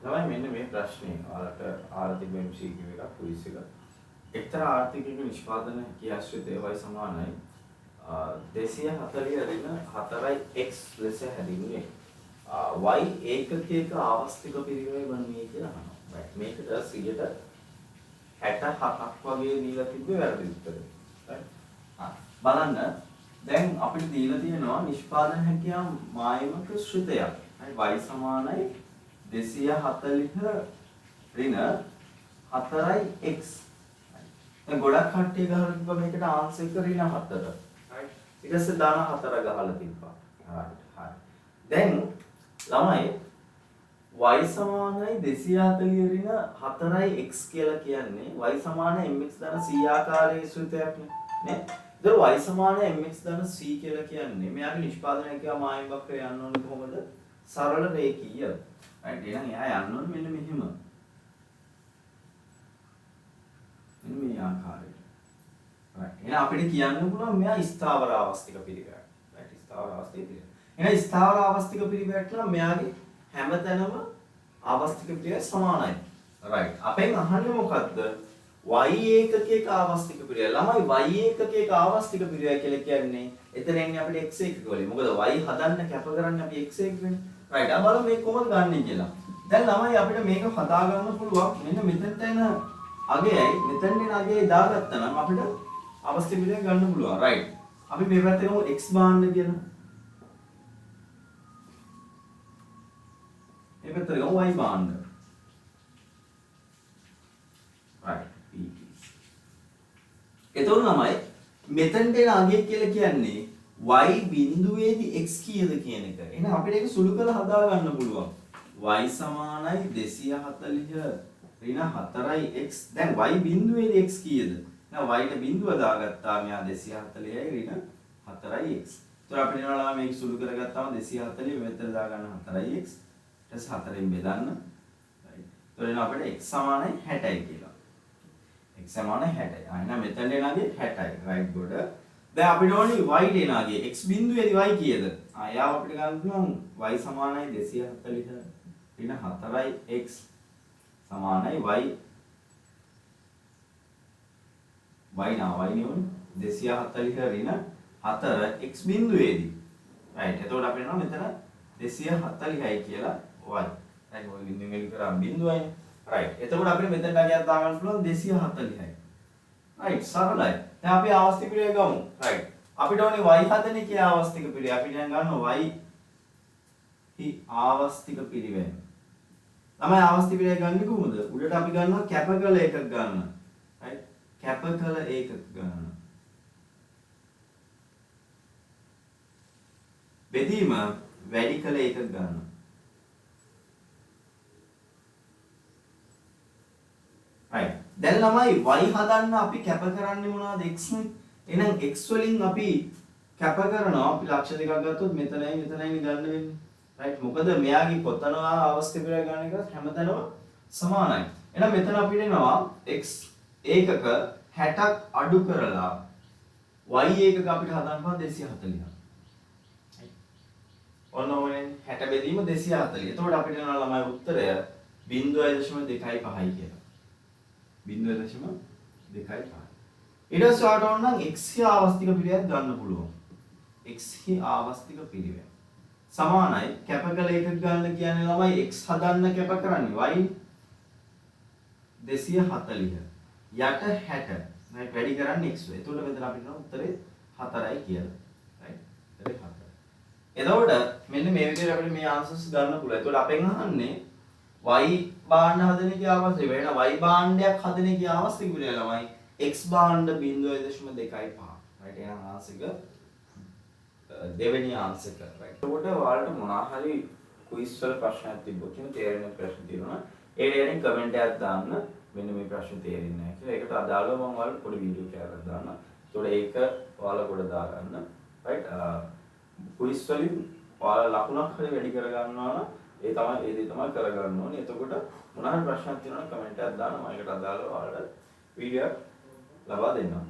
ළමයි මෙන්න මේ ප්‍රශ්නේ ඔයාලට ආර්ථික MCQ එකක් ක්විස් එක. එක්තරා ආර්ථිකයක නිෂ්පාදන කියාශ්‍රිතය y සමානයි 240 ඍණ 4x ලෙස හැදින්නේ. y ඒකකයක ආවස්තික පිරිවැය වන්නේ කියලා අහනවා. right මේකට 67ක් වගේ දීලා තිබ්බේ වැරදි උත්තරේ. right බලන්න දැන් අපිට දීලා තියෙනවා නිෂ්පාදන හැකියාව මායමක ශ්‍රිතයක්. y සමානයි 240 ඍණ 4x. දැන් ගොඩක් කට්ටිය ගහලා තිබ්බා මේකට ආන්සර් එක ඍණ 4. right ඊට පස්සේ දාන 4 ගහලා තිබ්බා. right හරි. දැන් ළමයි y සමානයි 240 ඍණ 4x කියලා කියන්නේ y සමාන mx ධන c ආකාරයේ සූත්‍රයක් නේ. ඒතර y සමාන mx ධන c කියලා කියන්නේ මෙයාගේ නිෂ්පාදනය කියලා මායිම් වක්‍රය යන්න ඕනේ කොහොමද? සරල රේඛීය. right එහෙනම් එයා යන්න ඕනේ මෙන්න මෙහෙම. මෙන්න මේ ආකාරයට. right එහෙනම් අපිට කියන්න පුළුවන් මෙයා ස්ථාවර ආවස්තික පිරිවැයක්. right ස්ථාවර ආවස්තික පිරිවැයක්. එහෙනම් ස්ථාවර ආවස්තික පිරිවැයක් නම් මෙයාගේ හැමතැනම ආවස්තික පිරිවැය සමානයි. right අපෙන් අහන්නේ මොකද්ද? y ඒකකයක ආවස්තික පිරිවැය. ළමයි y ඒකකයක ආවස්තික පිරිවැය කියලා කියන්නේ එතන එන්නේ අපිට x ඒකක වලින්. මොකද y හදන්න කැප කරන්නේ අපි x ඒකකනේ. right ආ බලමු මේක කොහොමද ගන්නෙ කියලා. දැන් ළමයි අපිට මේක හදා ගන්න පුළුවන්. මෙන්න මෙතනට එන අගයයි මෙතෙන් එන අගයයි දාගත්තා නම් අපිට ආවස්තික පිරිවැය ගන්න පුළුවන්. right අපි මේ පැත්තේ ගමු x බාන්න කියලා. මේ පැත්තට ගමු y බාන්න. right එතකොට ළමයි මෙතෙන්ට එන අගය කියලා කියන්නේ y බිඳුවේදී x කීයද කියන එක. එහෙනම් අපිට ඒක සුළු කරලා හදා ගන්න පුළුවන්. y සමානයි 240 ඍණ 4x. දැන් y බිඳුවේදී x කීයද? එහෙනම් y ට බිඳුව දාගත්තා මෙයා 240යි ඍණ 4x. ඒතර අපිට එනවා මේක සුළු කරගත්තාම 240 මෙතන දාගන්න 4x. ඊට 4ෙන් බෙදන්න. right. ඒතර එනවා අපිට x සමානයි 60යි කියලා. x සමානයි 60යි. එහෙනම් මෙතන එනගේ 60යි. right good. දැන් අපිට ඕනේ y දෙනාගේ x බිඳුවේදී y කීයද? යාව අපිට ගන්න පුළුවන් y සමානයි 240 ඍණ 4x සමානයි y නේ 240 ඍණ 4 x බිඳුවේදී. right එතකොට අපිට එනවා මෙතන 240යි කියලා y. right ඔය බිඳුවෙන් එලි කරා බිඳුවයිනේ. right එතකොට අපිට මෙතනට අගයක් දාගන්න පුළුවන් 240යි. right සරලයි. දැන් අපි ආවස්තික පිරිවැය ගමු. right අපිට ඕනේ y හදන එකේ ආවස්තික පිරිවැය. අපි දැන් ගන්නවා y හි ආවස්තික පිරිවැය. තමයි ආවස්තික පිරිවැය ගන්නේ කොහොමද? උඩට අපි ගන්නවා කැප කළ එකක් ගන්න. right කැප කළ ඒකක ගන්න. බෙදීම වැඩි කළ ඒකක ගන්න. right දැන් ළමයි y හදන්න අපි කැප කරන්නේ මොනවද? x නේ. එහෙනම් x වලින් අපි කැප කරනවා අපි ලක්ෂ දෙකක් ගත්තොත් මෙතනයි මෙතනයි ගන්න වෙන්නේ. right මොකද මෙයාගේ කොතන අවස්ථිත පිරිවැය ගන්න එක හැමතැනම සමානයි. එහෙනම් මෙතන අපිට එනවා x ඒකක 60ක් අඩු කරලා y ඒකක අපිට හදන්න පුළුවන් 240. ඔන්න ඕනේ 60 බෙදීම 240. එතකොට අපිට එනවා ළමයි උත්තරය 0.25 කියලා. 0.25. ඊට පස්සේ ඔයාලට ඕන නම් x හි ආවස්තික පිරිවැයක් ගන්න පුළුවන්. x හි ආවස්තික පිරිවැය සමානයි කැපකල එකක් ගන්න කියන්නේ ළමයි x හදන්න කැප කරන්නේ y 240 යට 60. right වැඩි කරන්නේ x වේ. එතකොට මෙතන අපිට නෝ උත්තරේ 4යි කියලා. right උත්තරේ 4. එතකොට මෙන්න මේ විදිහට අපිට මේ ආන්සර්ස් ගන්න පුළුවන්. එතකොට අපෙන් අහන්නේ y භාණ්ඩ හදන එකේ අවස්ථික වෙන y භාණ්ඩයක් හදන එකේ අවස්ථික පිරිවැය ළමයි x භාණ්ඩ 0.25. right එහෙනම් ආන්සර් එක දෙවෙනි ආන්සර් එක. right එතකොට ඔයාලට මොනවා හරි ක්විස් වල ප්‍රශ්නයක් තිබ්බොත් එහෙනම් තේරෙන ප්‍රශ්න තියෙනවා. ඒ දෙයෙන් කමෙන්ට් එකක් දාන්න. මෙන්න මේ ප්‍රශ්න තේරෙන්නේ නැහැ කියලා. ඒකට අදාළව මම ඔයාලට පොඩි වීඩියෝ එකක් දාන්න. එතකොට ඒක ඔයාලා කොට දාගන්න. right ක්විස් වලින් ඔයාලා ලකුණක් හරි වැඩි කර ගන්නවා නම් ඒ දේ තමයි කරගන්න ඕනේ. එතකොට මොනවා හරි ප්‍රශ්නයක් තියෙනවා නම් කමෙන්ට් එකක් දාන්න. මම ඒකට අදාළව ඔයාලට වීඩියෝ එකක් ලබා දෙන්නම්.